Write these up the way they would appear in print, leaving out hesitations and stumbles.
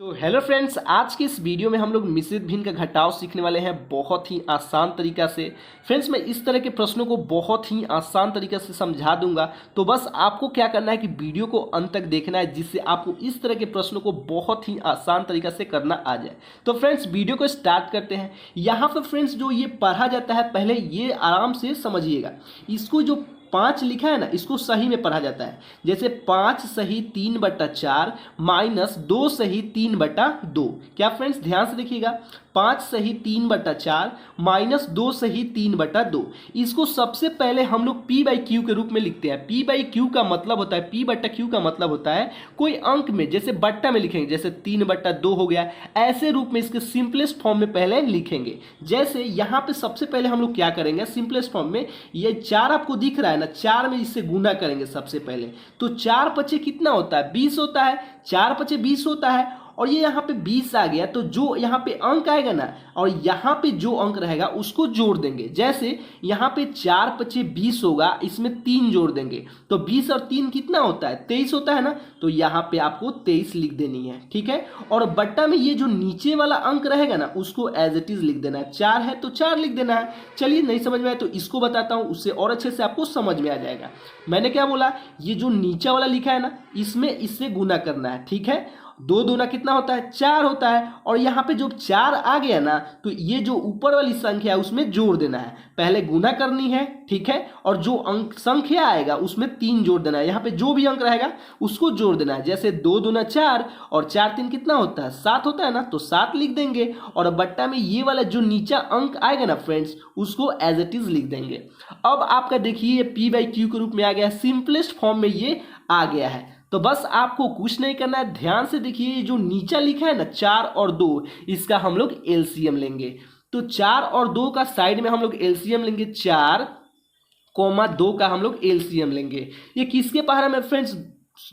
तो hello friends, आज की इस वीडियो में हम लोग मिश्रित भिन्न का घटाव सीखने वाले हैं बहुत ही आसान तरीका से। फ्रेंड्स, मैं इस तरह के प्रश्नों को बहुत ही आसान तरीके से समझा दूंगा, तो बस आपको क्या करना है कि वीडियो को अंत तक देखना है, जिससे आपको इस तरह के प्रश्नों को बहुत ही आसान तरीका से करना आ जाए। तो फ्रेंड्स, वीडियो को स्टार्ट करते हैं। यहाँ पर फ्रेंड्स जो ये पढ़ा जाता है, पहले ये आराम से समझिएगा। इसको जो 5 लिखा है ना, इसको सही में पढ़ा जाता है। जैसे 5 सही 3/4 माइनस 2 सही 3/2। क्या फ्रेंड्स, ध्यान से देखिएगा, 5 सही 3/4 माइनस 2 सही 3/2। इसको सबसे पहले हम लोग पी बाई क्यू के रूप में लिखते हैं। पी बाई क्यू का मतलब होता है, पी बट्टा क्यू का मतलब होता है कोई अंक में, जैसे बट्टा में लिखेंगे, जैसे 3/2 हो गया, ऐसे रूप में इसके सिंपलेस्ट फॉर्म में पहले लिखेंगे। जैसे यहाँ पे सबसे पहले हम लोग क्या करेंगे, सिंपलेस्ट फॉर्म में ये 4 आपको दिख रहा है ना, 4 में इससे गुना करेंगे सबसे पहले। तो 4 पचे कितना होता है, 20 होता है। 4 पचे 20 होता है, और ये यहाँ पे 20 आ गया, तो जो यहाँ पे अंक आएगा ना, और यहाँ पे जो अंक रहेगा उसको जोड़ देंगे। जैसे यहाँ पे 4 पचे 20 होगा, इसमें 3 जोड़ देंगे, तो 20 और 3 कितना होता है, 23 होता है ना। तो यहाँ पे आपको 23 लिख देनी है, ठीक है। और बट्टा में ये जो नीचे वाला अंक रहेगा ना, उसको एज इट इज लिख देना है। 4 है तो 4 लिख देना है। चलिए, नहीं समझ में आया तो इसको बताता हूँ, उससे और अच्छे से आपको समझ में आ जाएगा। मैंने क्या बोला, ये जो नीचा वाला लिखा है ना, इसमें इससे गुना करना है, ठीक है। 2 दूना कितना होता है, 4 होता है। और यहाँ पे जो 4 आ गया ना, तो ये जो ऊपर वाली संख्या है उसमें जोड़ देना है। पहले गुना करनी है, ठीक है, और जो अंक संख्या आएगा उसमें 3 जोड़ देना है। यहाँ पे जो भी अंक रहेगा उसको जोड़ देना है। जैसे 2 दूना 4 और 4 3 कितना होता है, 7 होता है ना, तो 7 लिख देंगे। और बट्टा में ये वाला जो नीचा अंक आएगा ना फ्रेंड्स, उसको एज इट इज लिख देंगे। अब आपका देखिए, ये पी बाई क्यू के रूप में आ गया, सिंपलेस्ट फॉर्म में ये आ गया है। तो बस आपको कुछ नहीं करना है, ध्यान से देखिए, जो नीचा लिखा है ना 4 और 2, इसका हम लोग एलसीएम लेंगे। तो 4 और 2 का साइड में हम लोग एलसीएम लेंगे, 4 कोमा 2 का हम लोग एलसीएम लेंगे। ये किसके पहाड़ा में फ्रेंड्स,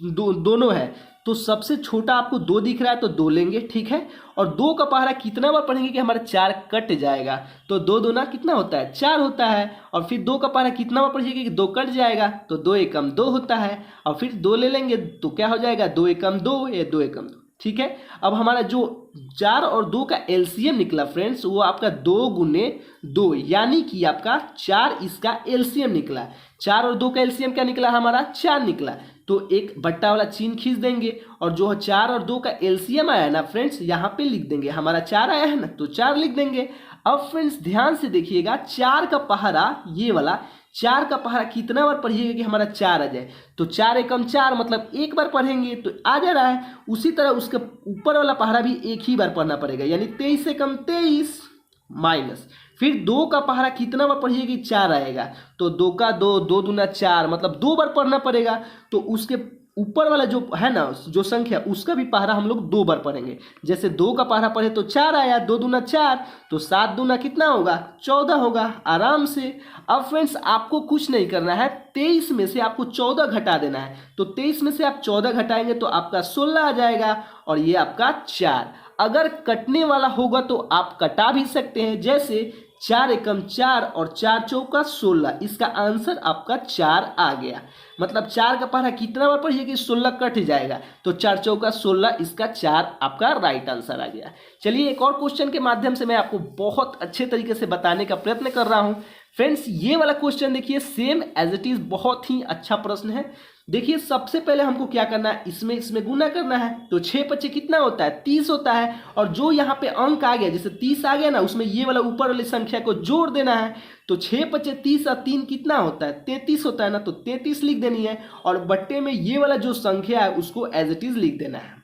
दोनों है, तो सबसे छोटा आपको 2 दिख रहा है तो 2 लेंगे, ठीक है। और 2 का पहाड़ा कितना बार पढ़ेंगे कि हमारा 4 कट जाएगा, तो 2 दूना कितना होता है, 4 होता है। और फिर 2 का पहाड़ा कितना बार पढ़िएगा कि 2 कट जाएगा, तो 2 एकम 2 होता है। और फिर 2 ले लेंगे तो क्या हो जाएगा, 2 एकम 2 या 2 एकम 2, ठीक है। अब हमारा जो 4 और 2 का एलसीएम निकला फ्रेंड्स, वो आपका 2 गुने 2, यानी कि आपका 4 इसका एलसीएम निकला। 4 और 2 का एलसीएम क्या निकला, हमारा 4 निकला। तो एक बट्टा वाला चिन्ह खींच देंगे, और जो 4 और 2 का एलसीएम आया ना फ्रेंड्स, यहाँ पे लिख देंगे। हमारा 4 आया है ना, तो 4 लिख देंगे। अब फ्रेंड्स ध्यान से देखिएगा, 4 का पहाड़ा, ये वाला 4 का पहाड़ा कितना बार पढ़िएगा कि हमारा 4 आ जाए, तो 4 एकम 4 मतलब एक बार पढ़ेंगे तो आ जा रहा है। उसी तरह उसके ऊपर वाला पहाड़ा भी एक ही बार पढ़ना पड़ेगा, यानी 23 एकम 23 माइनस, फिर 2 का पहाड़ा कितना बार पढ़िए कि 4 आएगा, तो 2 का 2, 2 दूना 4, मतलब 2 बार पढ़ना पड़ेगा। तो उसके ऊपर वाला जो है ना, जो संख्या, उसका भी पहाड़ा हम लोग 2 बार पढ़ेंगे। जैसे 2 का पहाड़ा पढ़े तो 4 आया, 2 दूना 4, तो 7 दूना कितना होगा, 14 होगा, आराम से। अब फ्रेंड्स, आपको कुछ नहीं करना है, 23 में से आपको 14 घटा देना है। तो 23 में से आप 14 घटाएंगे तो आपका 16 आ जाएगा, और ये आपका 4। अगर कटने वाला होगा तो आप कटा भी सकते हैं, जैसे 4 एकम 4 और 4 चौका 16, इसका आंसर आपका 4 आ गया। मतलब 4 का पहाड़ा कितना बार पढ़िए कि 16 कट जाएगा, तो 4 चौका 16, इसका 4 आपका राइट आंसर आ गया। चलिए, एक और क्वेश्चन के माध्यम से मैं आपको बहुत अच्छे तरीके से बताने का प्रयत्न कर रहा हूँ। फ्रेंड्स, ये वाला क्वेश्चन देखिए, सेम एज इट इज, बहुत ही अच्छा प्रश्न है। देखिए, सबसे पहले हमको क्या करना है, इसमें गुना करना है। तो 6 पचे कितना होता है, 30 होता है। और जो यहाँ पे अंक आ गया, जैसे 30 आ गया ना, उसमें ये वाला ऊपर वाली संख्या को जोड़ देना है। तो 6 पचे 30 और 3 कितना होता है, 33 होता है ना, तो 33 लिख देनी है। और बट्टे में ये वाला जो संख्या है उसको एज इट इज लिख देना है।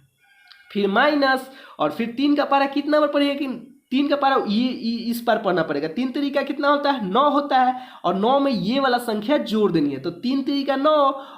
फिर माइनस, और फिर 3 का पारा कितना बार पढ़िए कि 3 का पारा ये इस पर पढ़ना पड़ेगा। 3 तरीका कितना होता है, 9 होता है। और 9 में ये वाला संख्या जोड़ देनी है, तो 3 तरीका 9,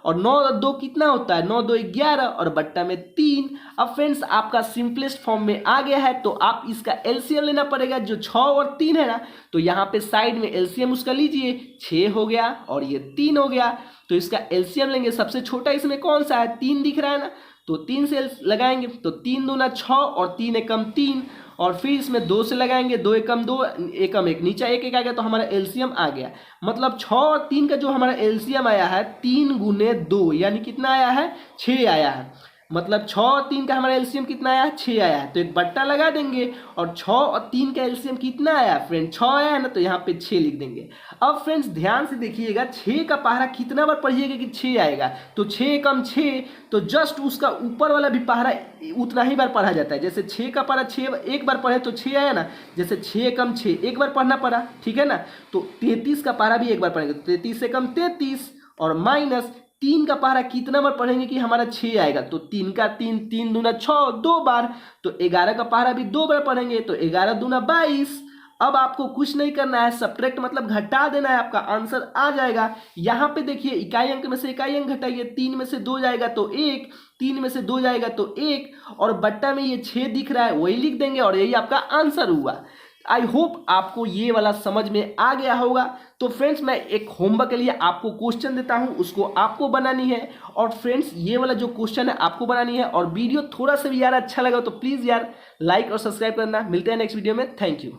और 9 और 2 कितना होता है, 9 2 11, और बट्टा में 3। अब फ्रेंड्स, आपका सिंपलेस्ट फॉर्म में आ गया है, तो आप इसका एलसीएम लेना पड़ेगा। जो 6 और 3 है ना, तो यहाँ पे साइड में एलसीएम उसका लीजिए, 6 हो गया और ये 3 हो गया। तो इसका एलसीएम लेंगे। सबसे छोटा इसमें कौन सा है, 3 दिख रहा है ना, तो 3 से लगाएंगे, तो 3 दूना 6 और 3 एकम 3, और फिर इसमें 2 से लगाएंगे, 2 एकम 2, एकम 1, नीचा 1 1 आ गया, तो हमारा एलसीएम आ गया। मतलब 6 और 3 का जो हमारा एलसीएम आया है, 3 गुने 2, यानी कितना आया है, 6 आया है। मतलब 6 और 3 का हमारा एलसीएम कितना आया, 6 आया है, तो एक बट्टा लगा देंगे। और 6 और 3 का एलसीएम कितना आया फ्रेंड, 6 आया है ना, तो यहाँ पे 6 लिख देंगे। अब फ्रेंड्स ध्यान से देखिएगा, 6 का पहरा कितना बार पढ़िएगा कि 6 आएगा, तो 6 कम 6, तो जस्ट उसका ऊपर वाला भी पहरा उतना ही बार पढ़ा जाता है। जैसे 6 का पहरा 6 एक बार पढ़े तो 6 आया ना, जैसे 6 कम 6 एक बार पढ़ना पड़ा, ठीक है ना। तो 33 का पहरा भी एक बार पढ़ेंगे, 33 से कम 33, और माइनस 3 का पहरा कितना बार पढ़ेंगे कि हमारा 6 आएगा, तो 3 का 3, 3 दूना 6, 2 बार। तो 11 का पहरा भी 2 बार पढ़ेंगे, तो 11 दूना 22। अब आपको कुछ नहीं करना है, सब्ट्रैक्ट मतलब घटा देना है, आपका आंसर आ जाएगा। यहाँ पे देखिए इकाई अंक में से इकाई अंक घटाइए, 3 में से 2 जाएगा तो 1, 3 में से 2 जाएगा तो 1, और बट्टा में ये 6 दिख रहा है वही लिख देंगे, और यही आपका आंसर हुआ। आई होप आपको ये वाला समझ में आ गया होगा। तो फ्रेंड्स मैं एक होमवर्क के लिए आपको क्वेश्चन देता हूं, उसको आपको बनानी है। और फ्रेंड्स ये वाला जो क्वेश्चन है आपको बनानी है, और वीडियो थोड़ा सा भी यार अच्छा लगा तो प्लीज़ यार लाइक और सब्सक्राइब करना। मिलते हैं नेक्स्ट वीडियो में, थैंक यू।